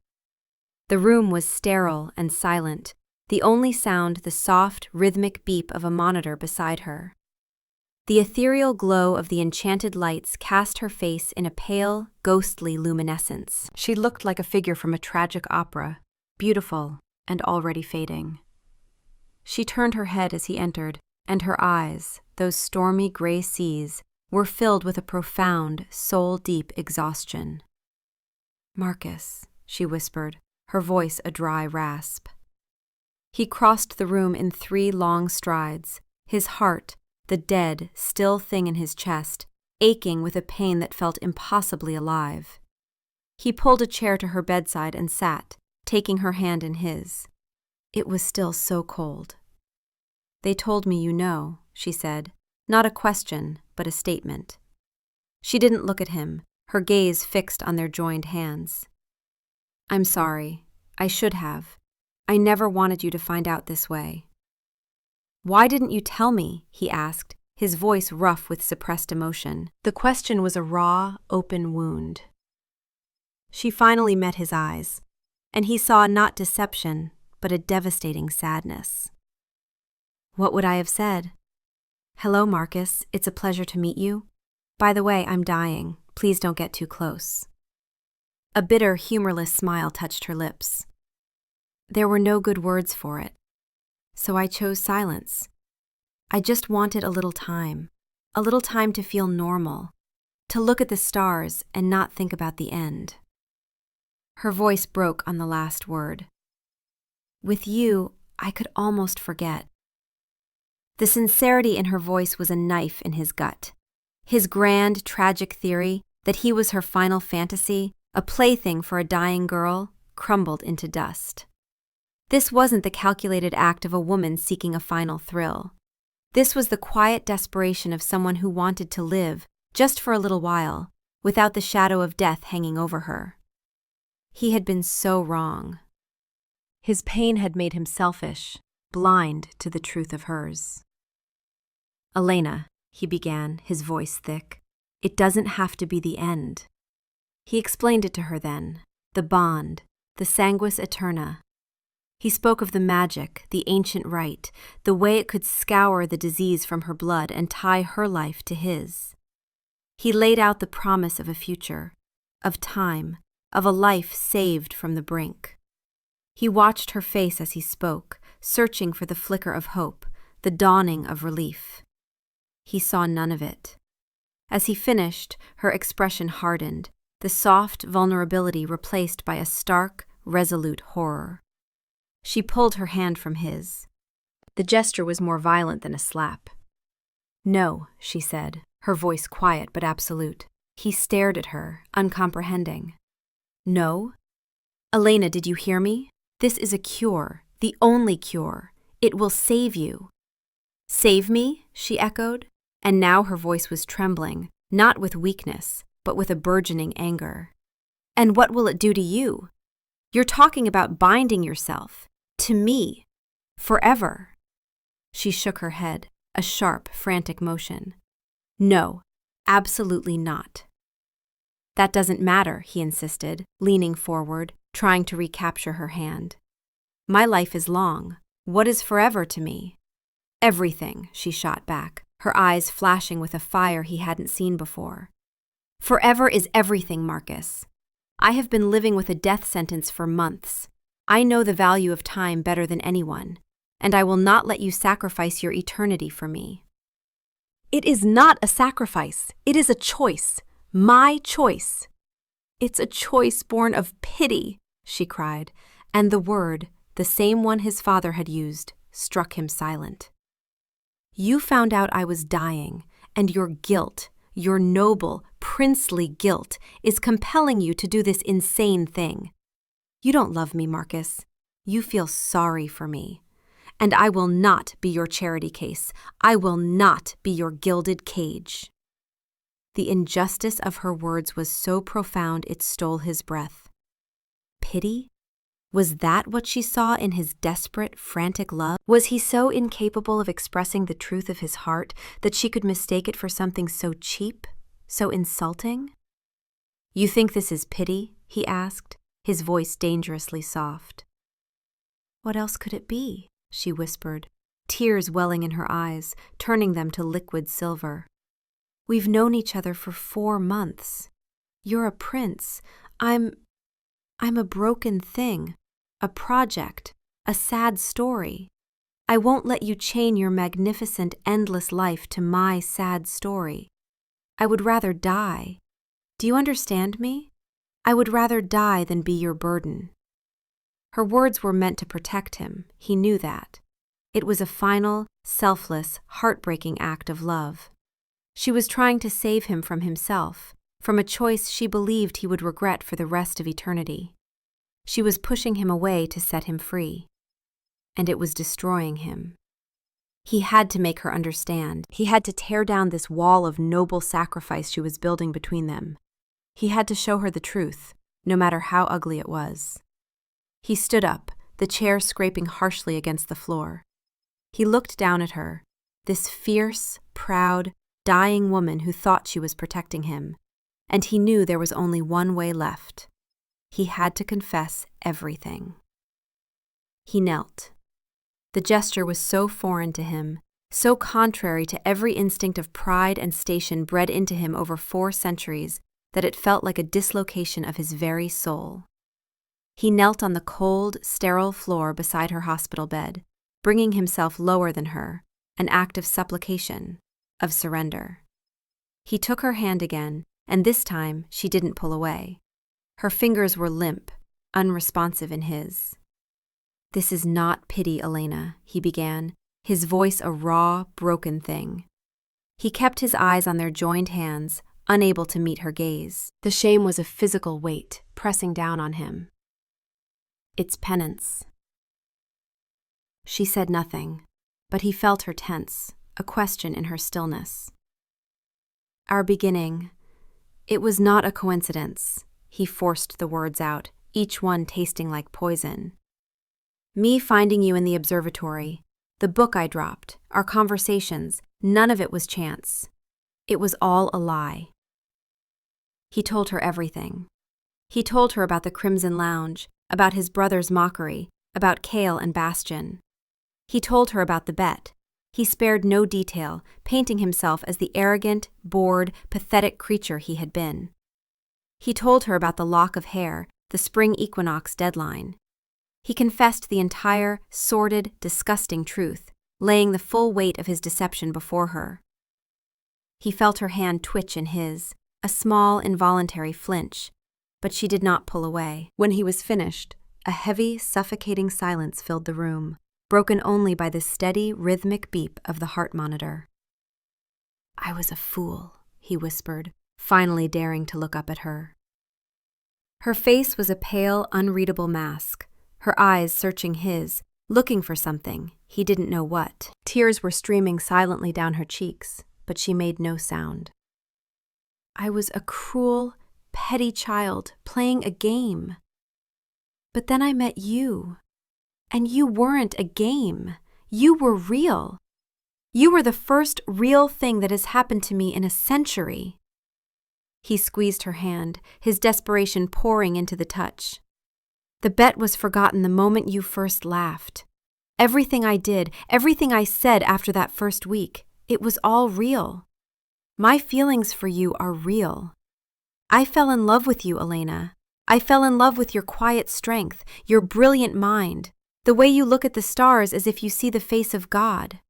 The room was sterile and silent, the only sound the soft, rhythmic beep of a monitor beside her. The ethereal glow of the enchanted lights cast her face in a pale, ghostly luminescence. She looked like a figure from a tragic opera, beautiful and already fading. She turned her head as he entered, and her eyes, those stormy gray seas, were filled with a profound, soul-deep exhaustion. "Marcus," she whispered, her voice a dry rasp. He crossed the room in 3 long strides, his heart, the dead, still thing in his chest, aching with a pain that felt impossibly alive. He pulled a chair to her bedside and sat, taking her hand in his. It was still so cold. "They told me you know," she said, not a question, but a statement. She didn't look at him, her gaze fixed on their joined hands. I'm sorry. I should have. I never wanted you to find out this way. Why didn't you tell me? He asked, his voice rough with suppressed emotion. The question was a raw, open wound. She finally met his eyes, and he saw not deception, but a devastating sadness. What would I have said? Hello, Marcus. It's a pleasure to meet you. By the way, I'm dying. Please don't get too close. A bitter, humorless smile touched her lips. There were no good words for it, so I chose silence. I just wanted a little time to feel normal, to look at the stars and not think about the end. Her voice broke on the last word. With you, I could almost forget. The sincerity in her voice was a knife in his gut. His grand, tragic theory that he was her final fantasy, a plaything for a dying girl, crumbled into dust. This wasn't the calculated act of a woman seeking a final thrill. This was the quiet desperation of someone who wanted to live, just for a little while, without the shadow of death hanging over her. He had been so wrong. His pain had made him selfish, blind to the truth of hers. Elena, he began, his voice thick, it doesn't have to be the end. He explained it to her then, the bond, the sanguis aeterna. He spoke of the magic, the ancient rite, the way it could scour the disease from her blood and tie her life to his. He laid out the promise of a future, of time, of a life saved from the brink. He watched her face as he spoke, searching for the flicker of hope, the dawning of relief. He saw none of it. As he finished, her expression hardened, the soft vulnerability replaced by a stark, resolute horror. She pulled her hand from his. The gesture was more violent than a slap. No, she said, her voice quiet but absolute. He stared at her, uncomprehending. No? Elena, did you hear me? This is a cure, the only cure. It will save you. Save me? She echoed, and now her voice was trembling, not with weakness, but with a burgeoning anger. And what will it do to you? You're talking about binding yourself. To me. Forever. She shook her head, a sharp, frantic motion. No, absolutely not. That doesn't matter, he insisted, leaning forward, trying to recapture her hand. My life is long. What is forever to me? Everything, she shot back, her eyes flashing with a fire he hadn't seen before. Forever is everything, Marcus. I have been living with a death sentence for months. I know the value of time better than anyone, and I will not let you sacrifice your eternity for me. It is not a sacrifice. It is a choice. My choice. It's a choice born of pity, she cried, and the word, the same one his father had used, struck him silent. You found out I was dying, and your guilt, your noble, princely guilt, is compelling you to do this insane thing. You don't love me, Marcus. You feel sorry for me. And I will not be your charity case. I will not be your gilded cage. The injustice of her words was so profound it stole his breath. Pity? Was that what she saw in his desperate, frantic love? Was he so incapable of expressing the truth of his heart that she could mistake it for something so cheap, so insulting? You think this is pity? He asked, his voice dangerously soft. What else could it be? She whispered, tears welling in her eyes, turning them to liquid silver. We've known each other for 4 months. You're a prince. I'm a broken thing, a project, a sad story. I won't let you chain your magnificent, endless life to my sad story. I would rather die. Do you understand me? I would rather die than be your burden. Her words were meant to protect him, he knew that. It was a final, selfless, heartbreaking act of love. She was trying to save him from himself, from a choice she believed he would regret for the rest of eternity. She was pushing him away to set him free, and it was destroying him. He had to make her understand. He had to tear down this wall of noble sacrifice she was building between them. He had to show her the truth, no matter how ugly it was. He stood up, the chair scraping harshly against the floor. He looked down at her, this fierce, proud, dying woman who thought she was protecting him, and he knew there was only one way left. He had to confess everything. He knelt. The gesture was so foreign to him, so contrary to every instinct of pride and station bred into him over 4 centuries, that it felt like a dislocation of his very soul. He knelt on the cold, sterile floor beside her hospital bed, bringing himself lower than her, an act of supplication, of surrender. He took her hand again, and this time she didn't pull away. Her fingers were limp, unresponsive in his. "This is not pity, Elena," he began, his voice a raw, broken thing. He kept his eyes on their joined hands, unable to meet her gaze. The shame was a physical weight, pressing down on him. "It's penance." She said nothing, but he felt her tense, a question in her stillness. "Our beginning, it was not a coincidence," he forced the words out, each one tasting like poison. "Me finding you in the observatory, the book I dropped, our conversations, none of it was chance. It was all a lie." He told her everything. He told her about the Crimson Lounge, about his brother's mockery, about Kale and Bastion. He told her about the bet. He spared no detail, painting himself as the arrogant, bored, pathetic creature he had been. He told her about the lock of hair, the spring equinox deadline. He confessed the entire, sordid, disgusting truth, laying the full weight of his deception before her. He felt her hand twitch in his, a small, involuntary flinch, but she did not pull away. When he was finished, a heavy, suffocating silence filled the room, broken only by the steady, rhythmic beep of the heart monitor. "I was a fool," he whispered, finally daring to look up at her. Her face was a pale, unreadable mask, her eyes searching his, looking for something, he didn't know what. Tears were streaming silently down her cheeks, but she made no sound. "I was a cruel, petty child playing a game. But then I met you. And you weren't a game. You were real. You were the first real thing that has happened to me in a century." He squeezed her hand, his desperation pouring into the touch. "The bet was forgotten the moment you first laughed. Everything I did, everything I said after that first week, it was all real. My feelings for you are real. I fell in love with you, Elena. I fell in love with your quiet strength, your brilliant mind, the way you look at the stars as if you see the face of God.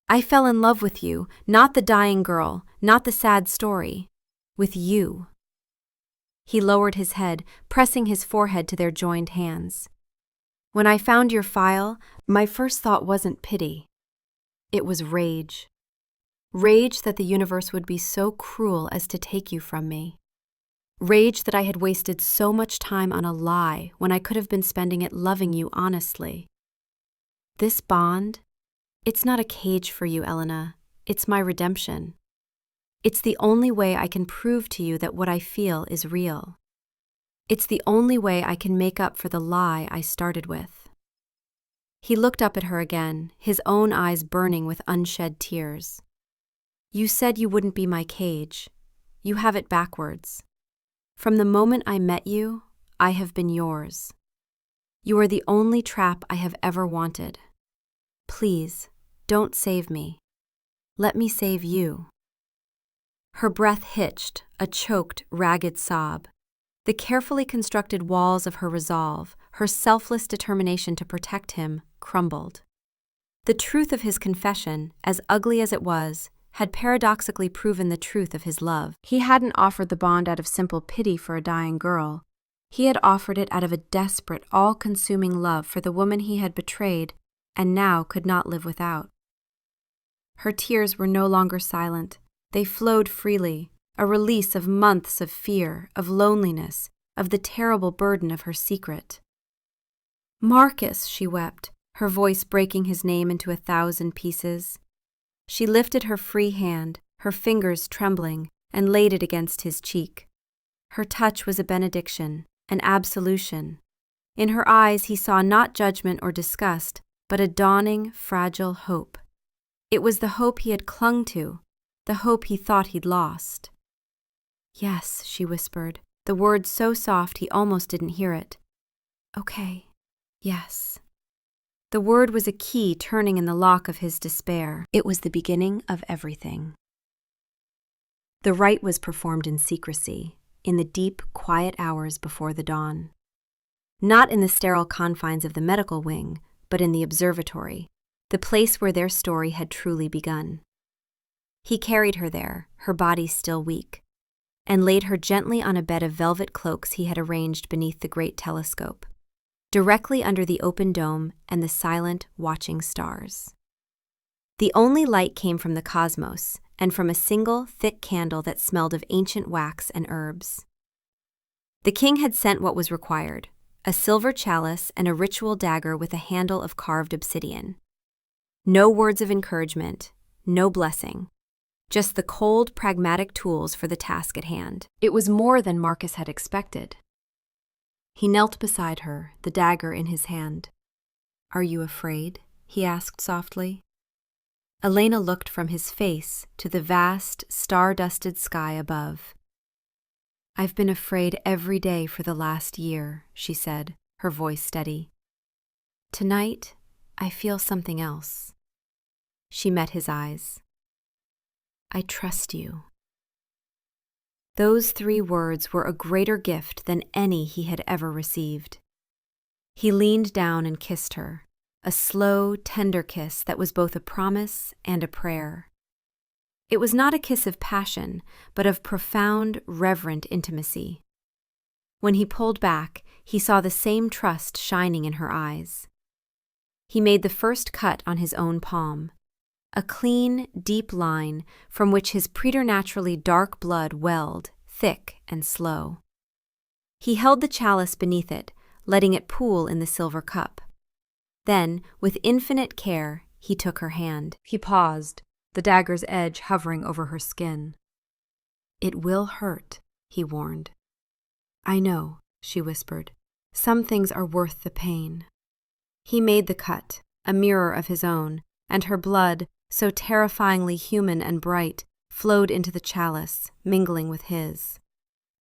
I fell in love with you, not the dying girl, not the sad story, with you." He lowered his head, pressing his forehead to their joined hands. "When I found your file, my first thought wasn't pity. It was rage. Rage that the universe would be so cruel as to take you from me. Rage that I had wasted so much time on a lie when I could have been spending it loving you honestly. This bond, it's not a cage for you, Elena. It's my redemption. It's the only way I can prove to you that what I feel is real. It's the only way I can make up for the lie I started with." He looked up at her again, his own eyes burning with unshed tears. "You said you wouldn't be my cage. You have it backwards. From the moment I met you, I have been yours. You are the only trap I have ever wanted. Please, don't save me. Let me save you." Her breath hitched, a choked, ragged sob. The carefully constructed walls of her resolve, her selfless determination to protect him, crumbled. The truth of his confession, as ugly as it was, had paradoxically proven the truth of his love. He hadn't offered the bond out of simple pity for a dying girl. He had offered it out of a desperate, all-consuming love for the woman he had betrayed and now could not live without. Her tears were no longer silent. They flowed freely, a release of months of fear, of loneliness, of the terrible burden of her secret. "Marcus," she wept, her voice breaking his name into 1,000 pieces. She lifted her free hand, her fingers trembling, and laid it against his cheek. Her touch was a benediction, an absolution. In her eyes he saw not judgment or disgust, but a dawning, fragile hope. It was the hope he had clung to, the hope he thought he'd lost. "Yes," she whispered, the word so soft he almost didn't hear it. "Okay, yes." The word was a key turning in the lock of his despair. It was the beginning of everything. The rite was performed in secrecy, in the deep, quiet hours before the dawn. Not in the sterile confines of the medical wing, but in the observatory, the place where their story had truly begun. He carried her there, her body still weak, and laid her gently on a bed of velvet cloaks he had arranged beneath the great telescope, directly under the open dome and the silent, watching stars. The only light came from the cosmos, and from a single, thick candle that smelled of ancient wax and herbs. The king had sent what was required: a silver chalice and a ritual dagger with a handle of carved obsidian. No words of encouragement, no blessing, just the cold, pragmatic tools for the task at hand. It was more than Marcus had expected. He knelt beside her, the dagger in his hand. "Are you afraid?" he asked softly. Elena looked from his face to the vast, star-dusted sky above. "I've been afraid every day for the last year," she said, her voice steady. "Tonight, I feel something else." She met his eyes. "I trust you." Those 3 words were a greater gift than any he had ever received. He leaned down and kissed her, a slow, tender kiss that was both a promise and a prayer. It was not a kiss of passion, but of profound, reverent intimacy. When he pulled back, he saw the same trust shining in her eyes. He made the first cut on his own palm, a clean, deep line from which his preternaturally dark blood welled, thick and slow. He held the chalice beneath it, letting it pool in the silver cup. Then, with infinite care, he took her hand. He paused, the dagger's edge hovering over her skin. "It will hurt," he warned. "I know," she whispered. "Some things are worth the pain." He made the cut, a mirror of his own, and her blood, so terrifyingly human and bright, flowed into the chalice, mingling with his.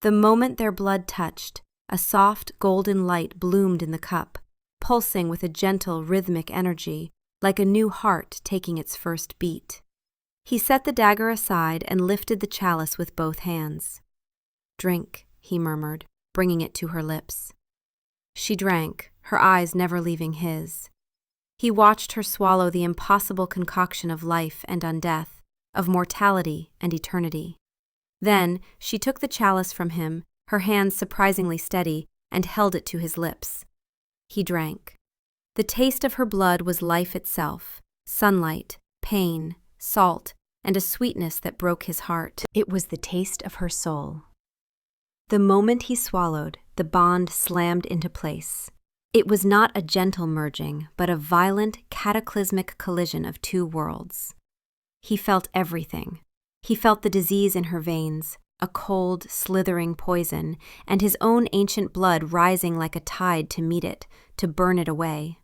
The moment their blood touched, a soft golden light bloomed in the cup, pulsing with a gentle rhythmic energy, like a new heart taking its first beat. He set the dagger aside and lifted the chalice with both hands. "Drink," he murmured, bringing it to her lips. She drank, her eyes never leaving his. He watched her swallow the impossible concoction of life and undeath, of mortality and eternity. Then she took the chalice from him, her hands surprisingly steady, and held it to his lips. He drank. The taste of her blood was life itself, sunlight, pain, salt, and a sweetness that broke his heart. It was the taste of her soul. The moment he swallowed, the bond slammed into place. It was not a gentle merging, but a violent, cataclysmic collision of 2 worlds. He felt everything. He felt the disease in her veins, a cold, slithering poison, and his own ancient blood rising like a tide to meet it, to burn it away.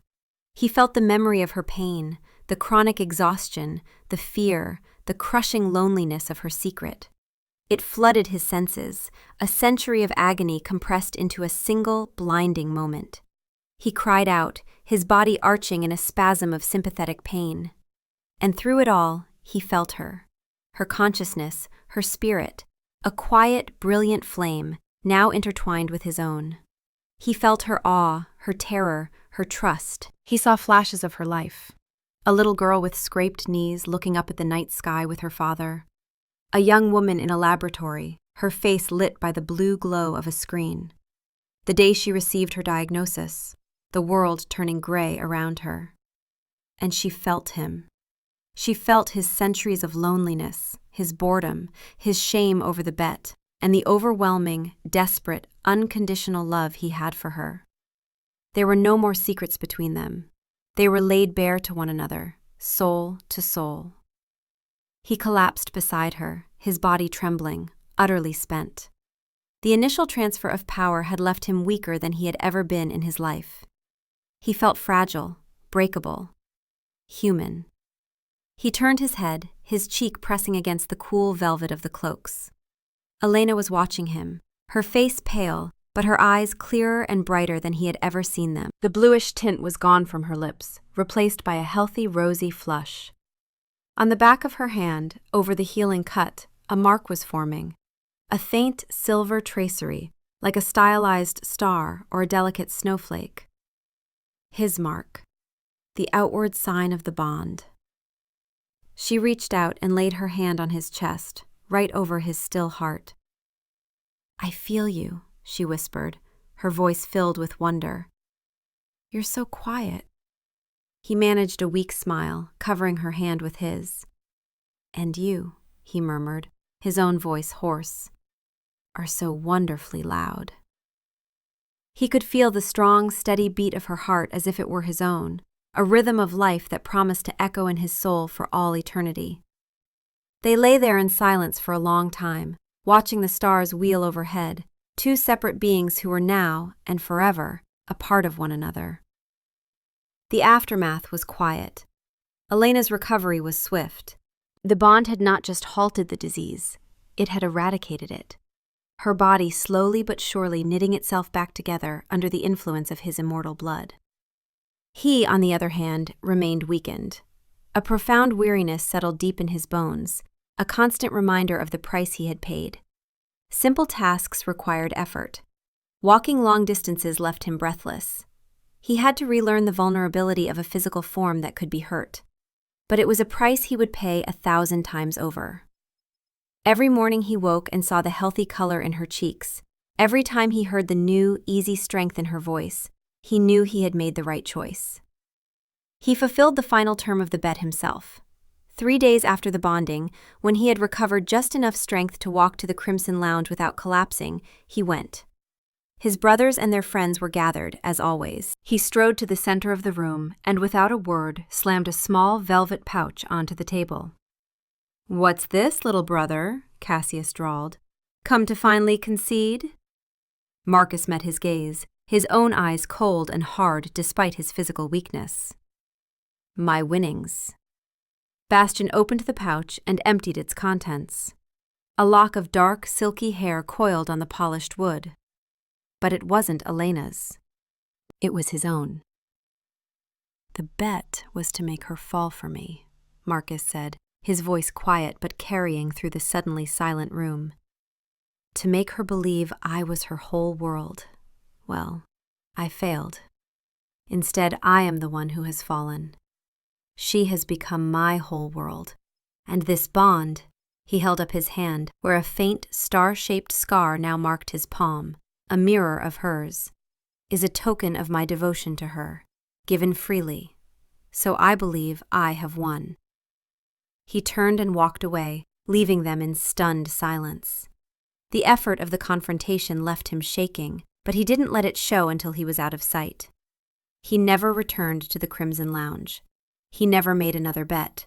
He felt the memory of her pain, the chronic exhaustion, the fear, the crushing loneliness of her secret. It flooded his senses, a century of agony compressed into a single, blinding moment. He cried out, his body arching in a spasm of sympathetic pain. And through it all, he felt her consciousness, her spirit, a quiet, brilliant flame, now intertwined with his own. He felt her awe, her terror, her trust. He saw flashes of her life. A little girl with scraped knees looking up at the night sky with her father. A young woman in a laboratory, her face lit by the blue glow of a screen. The day she received her diagnosis, the world turning gray around her. And she felt him. She felt his centuries of loneliness, his boredom, his shame over the bet, and the overwhelming, desperate, unconditional love he had for her. There were no more secrets between them. They were laid bare to one another, soul to soul. He collapsed beside her, his body trembling, utterly spent. The initial transfer of power had left him weaker than he had ever been in his life. He felt fragile, breakable, human. He turned his head, his cheek pressing against the cool velvet of the cloaks. Elena was watching him, her face pale, but her eyes clearer and brighter than he had ever seen them. The bluish tint was gone from her lips, replaced by a healthy rosy flush. On the back of her hand, over the healing cut, a mark was forming, a faint silver tracery, like a stylized star or a delicate snowflake. His mark, the outward sign of the bond. She reached out and laid her hand on his chest, right over his still heart. "I feel you," she whispered, her voice filled with wonder. "You're so quiet." He managed a weak smile, covering her hand with his. "And you," he murmured, his own voice hoarse, "are so wonderfully loud." He could feel the strong, steady beat of her heart as if it were his own, a rhythm of life that promised to echo in his soul for all eternity. They lay there in silence for a long time, watching the stars wheel overhead, two separate beings who were now, and forever, a part of one another. The aftermath was quiet. Elena's recovery was swift. The bond had not just halted the disease, it had eradicated it. Her body slowly but surely knitting itself back together under the influence of his immortal blood. He, on the other hand, remained weakened. A profound weariness settled deep in his bones, a constant reminder of the price he had paid. Simple tasks required effort. Walking long distances left him breathless. He had to relearn the vulnerability of a physical form that could be hurt. But it was a price he would pay 1,000 times over. Every morning he woke and saw the healthy color in her cheeks. Every time he heard the new, easy strength in her voice, he knew he had made the right choice. He fulfilled the final term of the bet himself. 3 days after the bonding, when he had recovered just enough strength to walk to the Crimson Lounge without collapsing, he went. His brothers and their friends were gathered, as always. He strode to the center of the room and, without a word, slammed a small velvet pouch onto the table. "What's this, little brother?" Cassius drawled. "Come to finally concede?" Marcus met his gaze, his own eyes cold and hard despite his physical weakness. "My winnings." Bastian opened the pouch and emptied its contents. A lock of dark, silky hair coiled on the polished wood. But it wasn't Elena's. It was his own. "The bet was to make her fall for me," Marcus said, his voice quiet but carrying through the suddenly silent room. "To make her believe I was her whole world. Well, I failed. Instead, I am the one who has fallen. She has become my whole world. And this bond," he held up his hand, where a faint, star-shaped scar now marked his palm, a mirror of hers, "is a token of my devotion to her, given freely. So I believe I have won." He turned and walked away, leaving them in stunned silence. The effort of the confrontation left him shaking, but he didn't let it show until he was out of sight. He never returned to the Crimson Lounge. He never made another bet.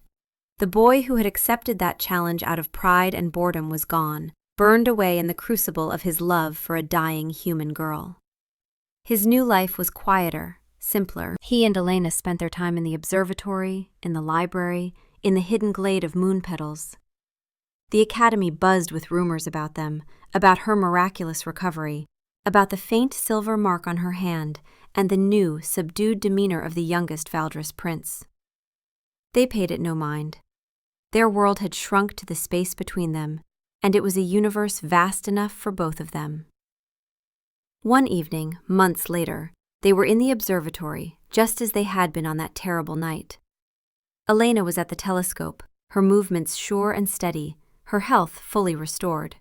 The boy who had accepted that challenge out of pride and boredom was gone, burned away in the crucible of his love for a dying human girl. His new life was quieter, simpler. He and Elena spent their time in the observatory, in the library, in the hidden glade of moon petals. The academy buzzed with rumors about them, about her miraculous recovery, about the faint silver mark on her hand and the new, subdued demeanor of the youngest Valdres prince. They paid it no mind. Their world had shrunk to the space between them, and it was a universe vast enough for both of them. One evening, months later, they were in the observatory, just as they had been on that terrible night. Elena was at the telescope, her movements sure and steady, her health fully restored.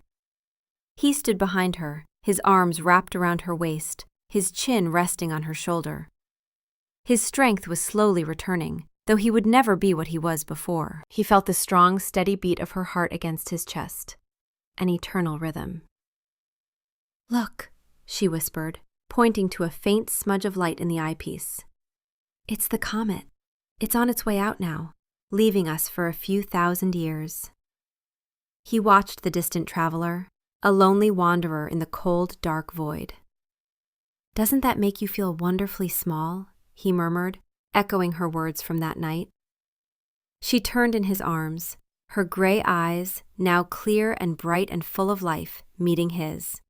He stood behind her, his arms wrapped around her waist, his chin resting on her shoulder. His strength was slowly returning, though he would never be what he was before. He felt the strong, steady beat of her heart against his chest, an eternal rhythm. "Look," she whispered, pointing to a faint smudge of light in the eyepiece. It's the comet. It's on its way out now, leaving us for a few thousand years. He watched the distant traveler, a lonely wanderer in the cold, dark void. Doesn't that make you feel wonderfully small? He murmured, echoing her words from that night. She turned in his arms, her gray eyes, now clear and bright and full of life, meeting his.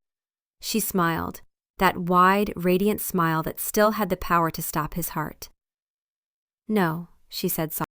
She smiled, that wide, radiant smile that still had the power to stop his heart. No, she said softly.